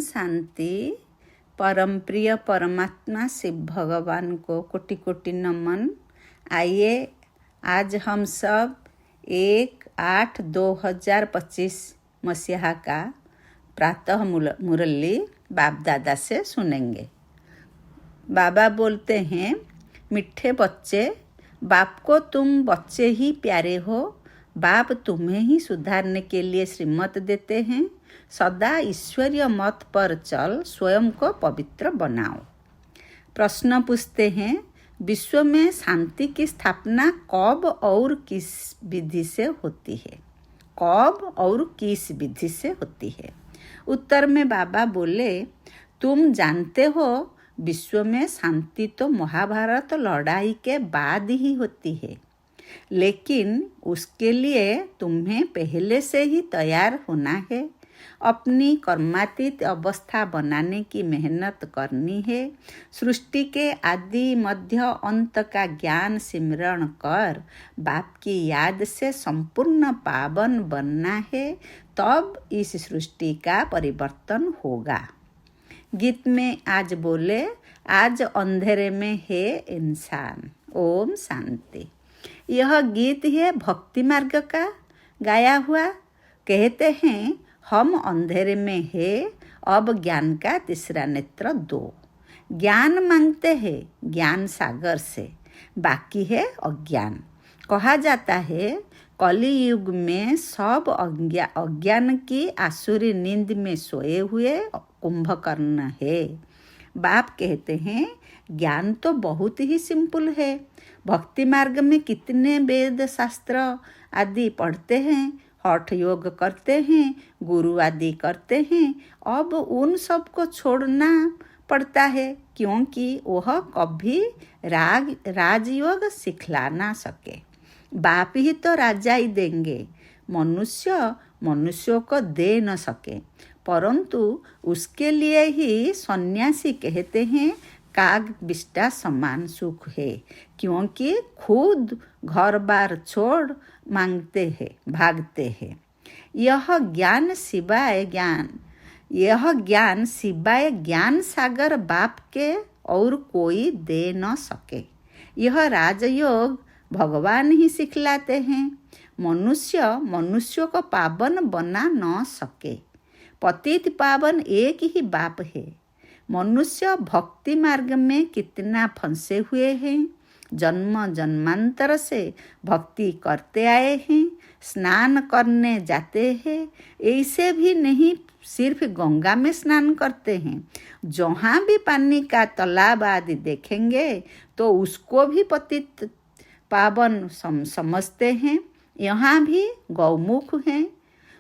शांति। परम प्रिय परमात्मा शिव भगवान को कोटि कोटि नमन। आइए आज हम सब 1/8/2025 मसीहा का प्रातः मुरली बाप दादा से सुनेंगे। बाबा बोलते हैं, मीठे बच्चे, बाप को तुम बच्चे ही प्यारे हो। बाप तुम्हें ही सुधारने के लिए श्रीमत देते हैं। सदा ईश्वरीय मत पर चल, स्वयं को पवित्र बनाओ। प्रश्न पूछते हैं, विश्व में शांति की स्थापना कब और किस विधि से होती है? कब और किस विधि से होती है? उत्तर में बाबा बोले, तुम जानते हो विश्व में शांति तो महाभारत लड़ाई के बाद ही होती है, लेकिन उसके लिए तुम्हें पहले से ही तैयार होना है। अपनी कर्मातीत अवस्था बनाने की मेहनत करनी है। सृष्टि के आदि मध्य अंत का ज्ञान सिमरण कर बाप की याद से संपूर्ण पावन बनना है, तब इस सृष्टि का परिवर्तन होगा। गीत में आज बोले, आज अंधेरे में है इंसान। ओम शांति। यह गीत है भक्ति मार्ग का गाया हुआ। कहते हैं, हम अंधेरे में है, अब ज्ञान का तीसरा नेत्र दो। ज्ञान मांगते हैं ज्ञान सागर से, बाकी है अज्ञान। कहा जाता है, कली युग में सब अज्ञान की आसुरी नींद में सोए हुए कुंभकर्ण है। बाप कहते हैं, ज्ञान तो बहुत ही सिंपल है। भक्ति मार्ग में कितने वेद शास्त्र आदि पढ़ते हैं, हठ योग करते हैं, गुरु आदि करते हैं। अब उन सब को छोड़ना पड़ता है, क्योंकि वह कभी राजयोग सिखला ना सके। बाप ही तो राजा ही देंगे, मनुष्यों को दे न सके। परंतु उसके लिए ही सन्यासी कहते हैं, काग बिष्टा समान सुख है, क्योंकि खुद घर बार छोड़ मांगते हैं, भागते हैं। यह ज्ञान सिवाय ज्ञान सागर बाप के और कोई दे न सके। यह राजयोग भगवान ही सिखलाते हैं। मनुष्य को पावन बना न सके। पतित पावन एक ही बाप है। मनुष्य भक्ति मार्ग में कितना फंसे हुए हैं। जन्म जन्मांतर से भक्ति करते आए हैं, स्नान करने जाते हैं। ऐसे भी नहीं, सिर्फ गंगा में स्नान करते हैं। जहाँ भी पानी का तालाब आदि देखेंगे तो उसको भी पतित पावन समझते हैं। यहाँ भी गौमुख हैं।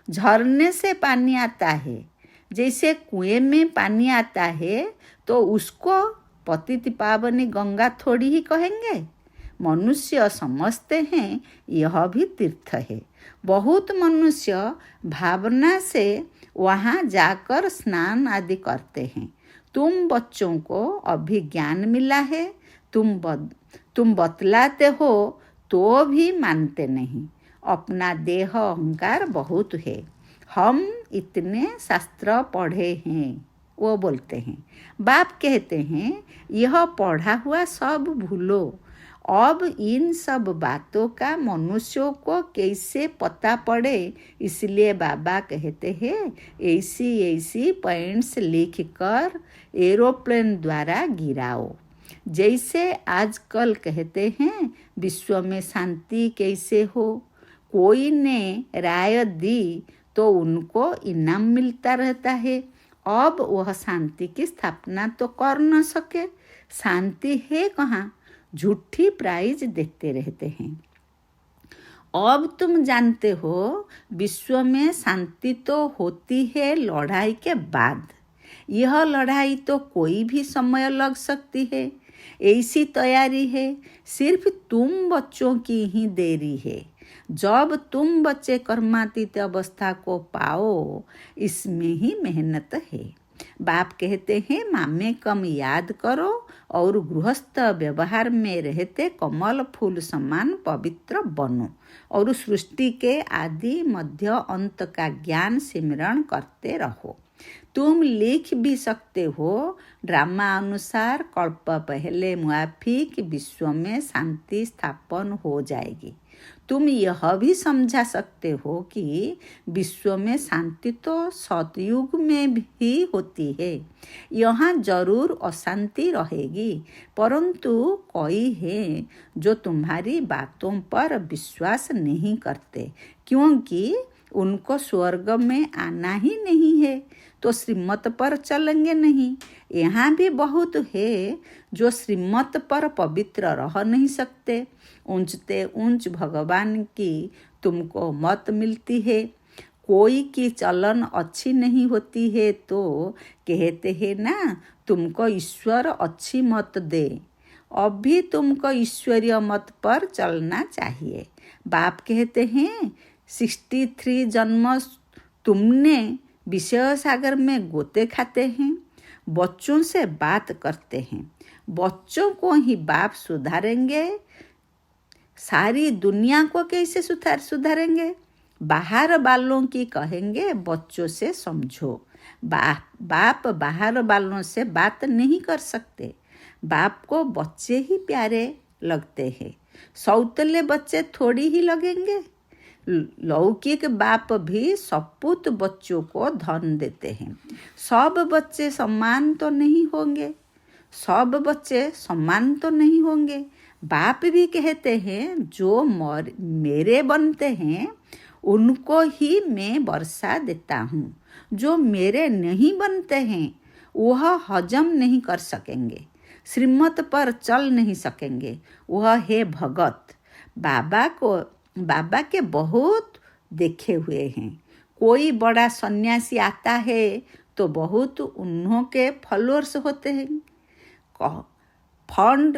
झरने से पानी आता है, जैसे कुएं में पानी आता है, तो उसको पतित पावनी गंगा थोड़ी ही कहेंगे। मनुष्य समझते हैं यह भी तीर्थ है। बहुत मनुष्य भावना से वहाँ जाकर स्नान आदि करते हैं। तुम बच्चों को अभी ज्ञान मिला है, तुम बतलाते हो तो भी मानते नहीं। अपना देह अहंकार बहुत है। हम इतने शास्त्र पढ़े हैं, वो बोलते हैं। बाप कहते हैं, यह पढ़ा हुआ सब भूलो। अब इन सब बातों का मनुष्यों को कैसे पता पड़े, इसलिए बाबा कहते हैं, ऐसी पॉइंट्स लिख कर एरोप्लेन द्वारा गिराओ। जैसे आजकल कहते हैं, विश्व में शांति कैसे हो। कोई ने राय दी तो उनको इनाम मिलता रहता है। अब वह शांति की स्थापना तो कर न सके। शांति है कहाँ, झूठी प्राइज देते रहते हैं। अब तुम जानते हो, विश्व में शांति तो होती है लड़ाई के बाद। यह लड़ाई तो कोई भी समय लग सकती है। ऐसी तैयारी है, सिर्फ तुम बच्चों की ही देरी है। जब तुम बच्चे कर्मातीत अवस्था को पाओ, इसमें ही मेहनत है। बाप कहते हैं, मामे कम याद करो और गृहस्थ व्यवहार में रहते कमल फूल समान पवित्र बनो और सृष्टि के आदि मध्य अंत का ज्ञान सिमरण करते रहो। तुम लिख भी सकते हो, ड्रामा अनुसार कल्प पहले मुआफिक विश्व में शांति स्थापन हो जाएगी। तुम यह भी समझा सकते हो कि विश्व में शांति तो सतयुग में भी होती है। यहाँ जरूर अशांति रहेगी, परंतु कोई है जो तुम्हारी बातों पर विश्वास नहीं करते, क्योंकि उनको स्वर्ग में आना ही नहीं है, तो श्रीमत पर चलेंगे नहीं। यहाँ भी बहुत है जो श्रीमत पर पवित्र रह नहीं सकते। ऊंचते ऊंच भगवान की तुमको मत मिलती है। कोई की चलन अच्छी नहीं होती है तो कहते हैं ना, तुमको ईश्वर अच्छी मत दे। अभी तुमको ईश्वरीय मत पर चलना चाहिए। बाप कहते हैं 63 जन्म तुमने विषय सागर में गोते खाते हैं, बच्चों से बात करते हैं। बच्चों को ही बाप सुधारेंगे, सारी दुनिया को कैसे सुधारेंगे? बाहर वालों की कहेंगे बच्चों से समझो। बाप बाहर वालों से बात नहीं कर सकते। बाप को बच्चे ही प्यारे लगते हैं। सौतले बच्चे थोड़ी ही लगेंगे। लौकिक बाप भी सपूत बच्चों को धन देते हैं। सब बच्चे समान तो नहीं होंगे, सब बच्चे समान तो नहीं होंगे। बाप भी कहते हैं जो मेरे बनते हैं उनको ही मैं वर्षा देता हूँ। जो मेरे नहीं बनते हैं वह हजम नहीं कर सकेंगे, श्रीमत पर चल नहीं सकेंगे। वह है भगत। बाबा के बहुत देखे हुए हैं। कोई बड़ा सन्यासी आता है तो बहुत उन्हों के फॉलोअर्स होते हैं। फंड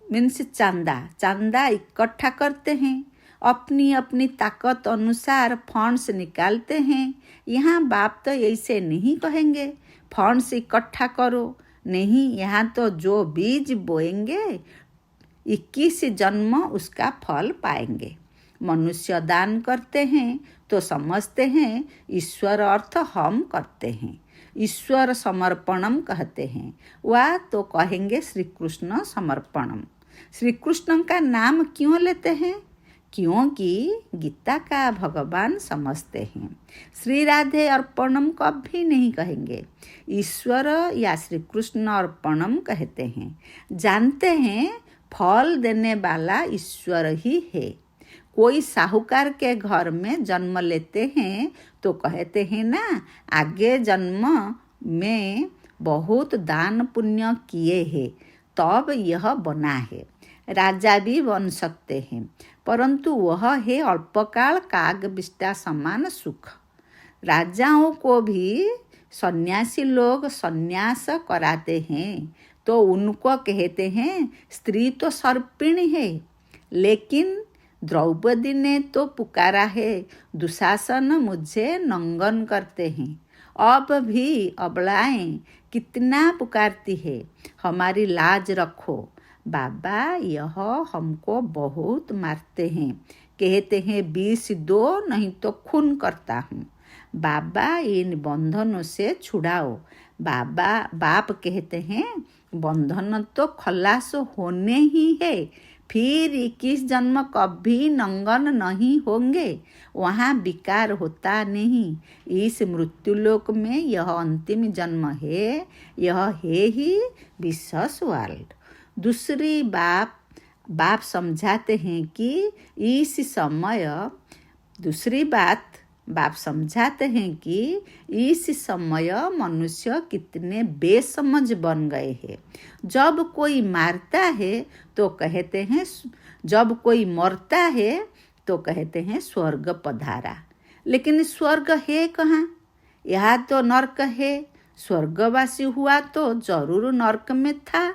मीन्स चांदा इकट्ठा करते हैं, अपनी अपनी ताकत अनुसार फंड्स निकालते हैं। यहाँ बाप तो ऐसे नहीं कहेंगे फंड्स इकट्ठा करो, नहीं। यहाँ तो जो बीज बोएंगे 21 जन्म उसका फल पाएंगे। मनुष्य दान करते हैं तो समझते हैं ईश्वर अर्थ हम करते हैं, ईश्वर समर्पणम कहते हैं। वह तो कहेंगे श्री कृष्ण समर्पणम। श्री कृष्ण का नाम क्यों लेते हैं? क्योंकि गीता का भगवान समझते हैं। श्री राधे अर्पणम कभी नहीं कहेंगे, ईश्वर या श्री कृष्ण अर्पणम कहते हैं। जानते हैं फल देने वाला ईश्वर ही है। कोई साहूकार के घर में जन्म लेते हैं तो कहते हैं ना, आगे जन्म में बहुत दान पुण्य किए हैं तब यह बना है। राजा भी बन सकते हैं, परंतु वह है अल्पकाल काग बिष्टा समान सुख। राजाओं को भी सन्यासी लोग सन्यास कराते हैं तो उनको कहते हैं स्त्री तो सर्पिणी है। लेकिन द्रौपदी ने तो पुकारा है, दुशासन मुझे नंगन करते हैं। अब भी अबलाएं कितना पुकारती है, हमारी लाज रखो। बाबा यह हमको बहुत मारते हैं, कहते हैं विष दो नहीं तो खून करता हूँ। बाबा इन बंधनों से छुड़ाओ। बाप कहते हैं बंधन तो खलास होने ही है, फिर 21 जन्म कभी नंगन नहीं होंगे। वहाँ विकार होता नहीं। इस मृत्युलोक में यह अंतिम जन्म है, यह है ही विशेष वर्ल्ड। दूसरी बाप समझाते हैं कि इस समय मनुष्य कितने बेसमझ बन गए हैं। जब कोई मारता है तो कहते हैं, जब कोई मरता है तो कहते हैं स्वर्ग पधारा। लेकिन स्वर्ग है कहाँ? यहाँ तो नर्क है। स्वर्गवासी हुआ तो जरूर नर्क में था,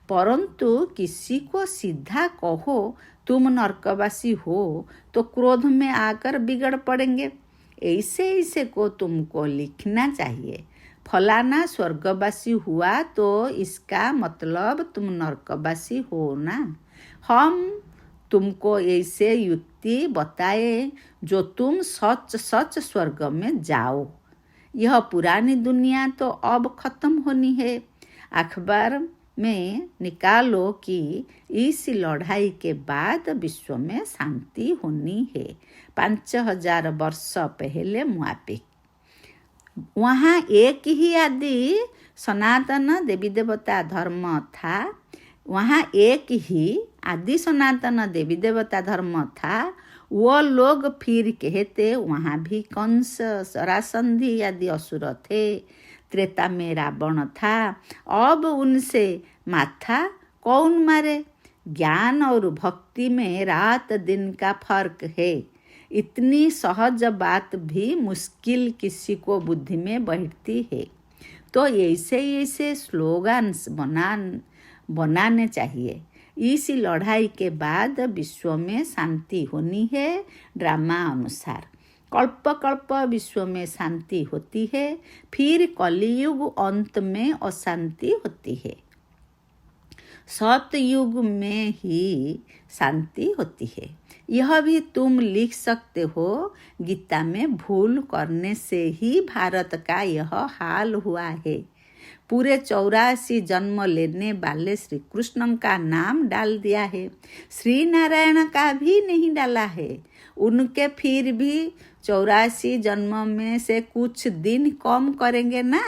परंतु किसी को सीधा कहो तुम नर्कवासी हो तो क्रोध में आकर बिगड़ पड़ेंगे। ऐसे को तुमको लिखना चाहिए। फलाना स्वर्गवासी हुआ तो इसका मतलब तुम नर्कवासी हो ना। हम तुमको ऐसे युक्ति बताए जो तुम सच स्वर्ग में जाओ। यह पुरानी दुनिया तो अब खत्म होनी है। अखबार में निकालो कि इस लड़ाई के बाद विश्व में शांति होनी है। 5000 वर्ष पहले मुआफिक वहाँ एक ही आदि सनातन देवी देवता धर्म था। वहाँ एक ही आदि सनातन देवी देवता धर्म था। वो लोग फिर कहते वहाँ भी कंस सरासंधि आदि असुर थे। त्रेता में रावण था। अब उनसे माथा कौन मारे? ज्ञान और भक्ति में रात दिन का फर्क है। इतनी सहज बात भी मुश्किल किसी को बुद्धि में बैठती है। तो ऐसे ऐसे स्लोगन्स बनाने चाहिए। इस लड़ाई के बाद विश्व में शांति होनी है। ड्रामा अनुसार कल्प कल्प विश्व में शांति होती है, फिर कलियुग अंत में अशांति होती है। सतयुग में ही शांति होती है। यह भी तुम लिख सकते हो। गीता में भूल करने से ही भारत का यह हाल हुआ है। पूरे 84 जन्म लेने वाले श्री कृष्ण का नाम डाल दिया है, श्री नारायण का भी नहीं डाला है। उनके फिर भी 84 जन्म में से कुछ दिन कम करेंगे ना।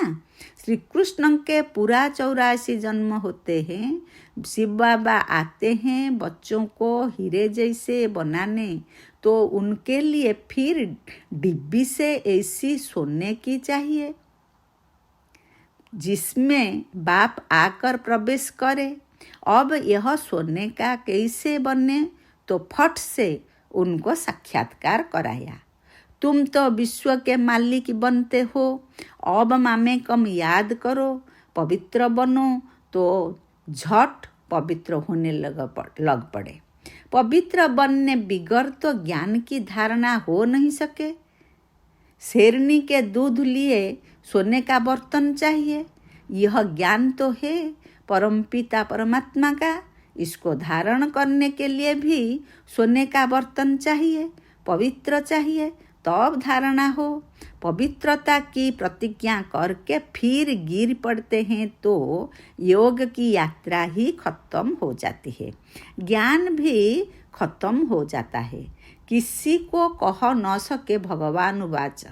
श्री कृष्ण के पूरा 84 जन्म होते हैं। शिव बाबा आते हैं बच्चों को हीरे जैसे बनाने, तो उनके लिए फिर डिब्बी से ऐसी सोने की चाहिए जिसमें बाप आकर प्रवेश करे। अब यह सोने का कैसे बने? तो फट से उनको साक्षात्कार कराया। तुम तो विश्व के मालिक बनते हो। अब मामे कम याद करो, पवित्र बनो, तो झट पवित्र होने लग पड़े। पवित्र बनने बिगर तो ज्ञान की धारणा हो नहीं सके। शेरनी के दूध लिए सोने का बर्तन चाहिए। यह ज्ञान तो है परमपिता परमात्मा का। इसको धारण करने के लिए भी सोने का बर्तन चाहिए, पवित्र चाहिए, तब धारणा हो। पवित्रता की प्रतिज्ञा करके फिर गिर पड़ते हैं तो योग की यात्रा ही खत्म हो जाती है। ज्ञान भी खत्म हो जाता है। किसी को कह न सके भगवान वाच,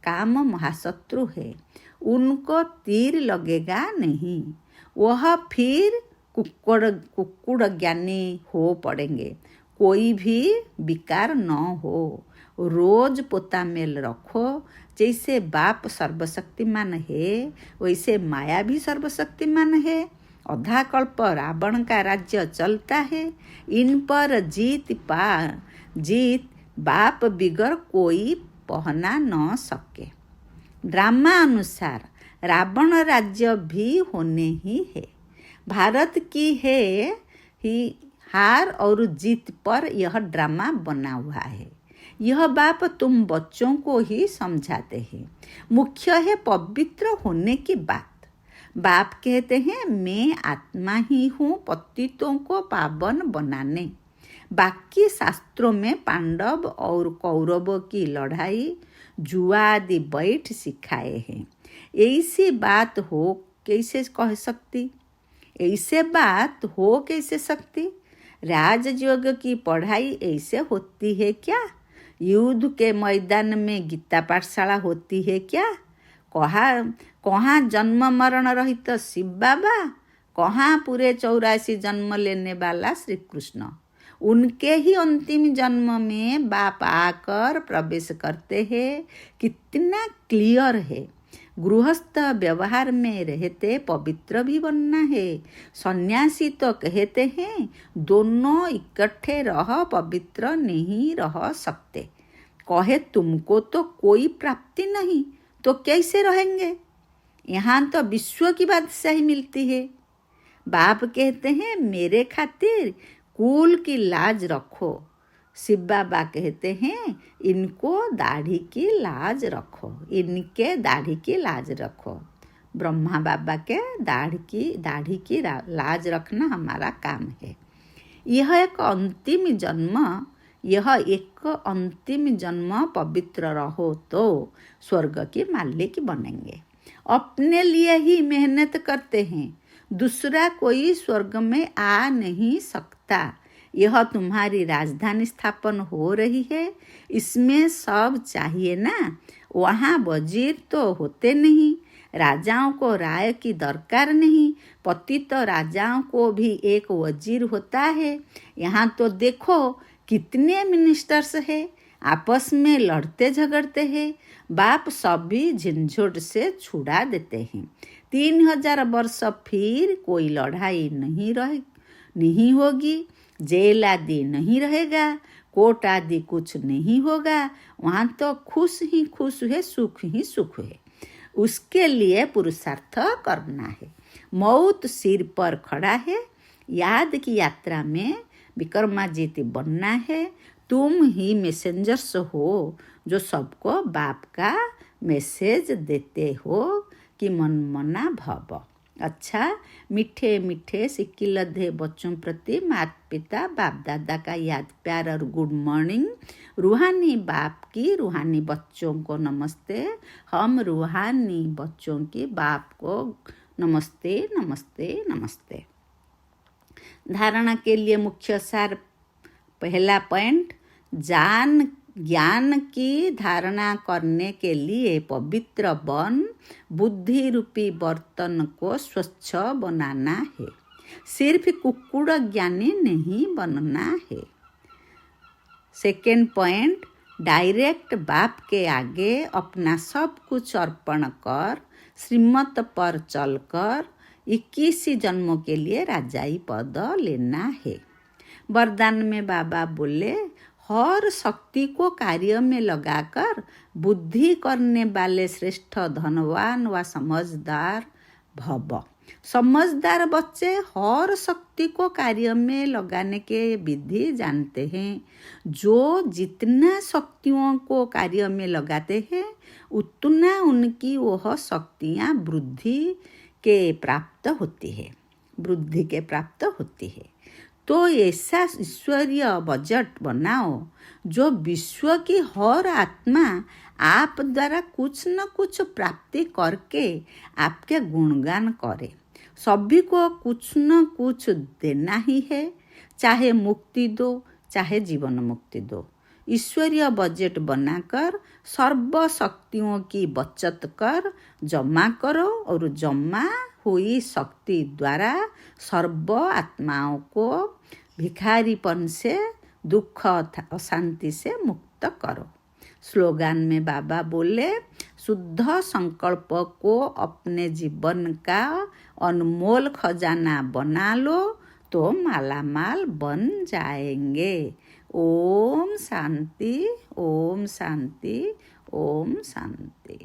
काम महाशत्रु है, उनको तीर लगेगा नहीं। वह फिर कुक्कुड़ ज्ञानी हो पड़ेंगे। कोई भी विकार न हो। रोज पोता मेल रखो। जैसे बाप सर्वशक्तिमान है वैसे माया भी सर्वशक्तिमान है। आधा कल्प रावण का राज्य चलता है। इन पर जीत बाप बिगर कोई पहना न सके। ड्रामा अनुसार रावण राज्य भी होने ही है। भारत की है ही हार और जीत पर यह ड्रामा बना हुआ है। यह बाप तुम बच्चों को ही समझाते हैं। मुख्य है पवित्र होने की बात। बाप कहते हैं मैं आत्मा ही हूँ पतितों को पावन बनाने। बाकी शास्त्रों में पांडव और कौरवों की लड़ाई जुआ आदि बैठ सिखाए हैं। ऐसी बात हो कैसे कह सकती? ऐसे बात हो कैसे सकती? राजयोग की पढ़ाई ऐसे होती है क्या? युद्ध के मैदान में गीता पाठशाला होती है क्या? कहाँ जन्म मरण रहित शिव बाबा, कहाँ पूरे 84 जन्म लेने वाला श्री कृष्ण। उनके ही अंतिम जन्म में बाप आकर प्रवेश करते हैं। कितना क्लियर है। गृहस्थ व्यवहार में रहते पवित्र भी बनना है। सन्यासी तो कहते हैं दोनों इकट्ठे रह पवित्र नहीं रह सकते। कहे तुमको तो कोई प्राप्ति नहीं तो कैसे रहेंगे? यहाँ तो विश्व की बादशाही मिलती है। बाप कहते हैं मेरे खातिर कुल की लाज रखो। शिव बाबा कहते हैं इनको दाढ़ी की लाज रखो, इनके दाढ़ी की लाज रखो। ब्रह्मा बाबा के दाढ़ी की लाज रखना हमारा काम है। यह एक अंतिम जन्म यह एक अंतिम जन्म पवित्र रहो तो स्वर्ग के मालिक बनेंगे। अपने लिए ही मेहनत करते हैं, दूसरा कोई स्वर्ग में आ नहीं सकता। यह तुम्हारी राजधानी स्थापन हो रही है, इसमें सब चाहिए ना। वहाँ वजीर तो होते नहीं, राजाओं को राय की दरकार नहीं, पतित राजाओं को भी एक वजीर होता है। यहाँ तो देखो कितने मिनिस्टर्स है, आपस में लड़ते झगड़ते हैं। बाप सभी झंझट से छुड़ा देते हैं। 3000 वर्ष फिर कोई लड़ाई नहीं होगी, जेल आदि नहीं रहेगा, कोर्ट आदि कुछ नहीं होगा। वहाँ तो खुश ही खुश है, सुख ही सुख है। उसके लिए पुरुषार्थ करना है। मौत सिर पर खड़ा है, याद की यात्रा में विक्रमादित्य बनना है। तुम ही मैसेंजर्स हो जो सबको बाप का मैसेज देते हो कि मनमना भव। अच्छा, मीठे मीठे सिक्की लधे बच्चों प्रति माता पिता बाप दादा का याद प्यार और गुड मॉर्निंग। रूहानी बाप की रूहानी बच्चों को नमस्ते। हम रूहानी बच्चों की बाप को नमस्ते नमस्ते नमस्ते। धारणा के लिए मुख्य सार, पहला पॉइंट, ज्ञान की धारणा करने के लिए पवित्र वन बुद्धि रूपी बर्तन को स्वच्छ बनाना है। सिर्फ कुकुड़ ज्ञानी नहीं बनना है। सेकेंड पॉइंट, डायरेक्ट बाप के आगे अपना सब कुछ अर्पण कर श्रीमत पर चलकर 21 जन्मों के लिए राजाई पद लेना है। वरदान में बाबा बोले, हर शक्ति को कार्य में लगाकर बुद्धि करने वाले श्रेष्ठ धनवान व समझदार भव। समझदार बच्चे हर शक्ति को कार्य में लगाने के विधि जानते हैं। जो जितना शक्तियों को कार्य में लगाते हैं, उतना उनकी वह शक्तियाँ वृद्धि के प्राप्त होती है। तो ऐसा ईश्वरीय बजट बनाओ जो विश्व की हर आत्मा आप द्वारा कुछ न कुछ प्राप्ति करके आपके गुणगान करे। सभी को कुछ न कुछ देना ही है, चाहे मुक्ति दो चाहे जीवन मुक्ति दो। ईश्वरीय बजट बनाकर सर्व शक्तियों की बचत कर जमा करो और जमा हुई शक्ति द्वारा सर्व आत्माओं को भिखारीपन से, दुख अशांति से मुक्त करो। स्लोगान में बाबा बोले, शुद्ध संकल्प को अपने जीवन का अनमोल खजाना बना लो तो मालामाल बन जाएंगे। ओम शांति, ओम शांति, ओम शांति।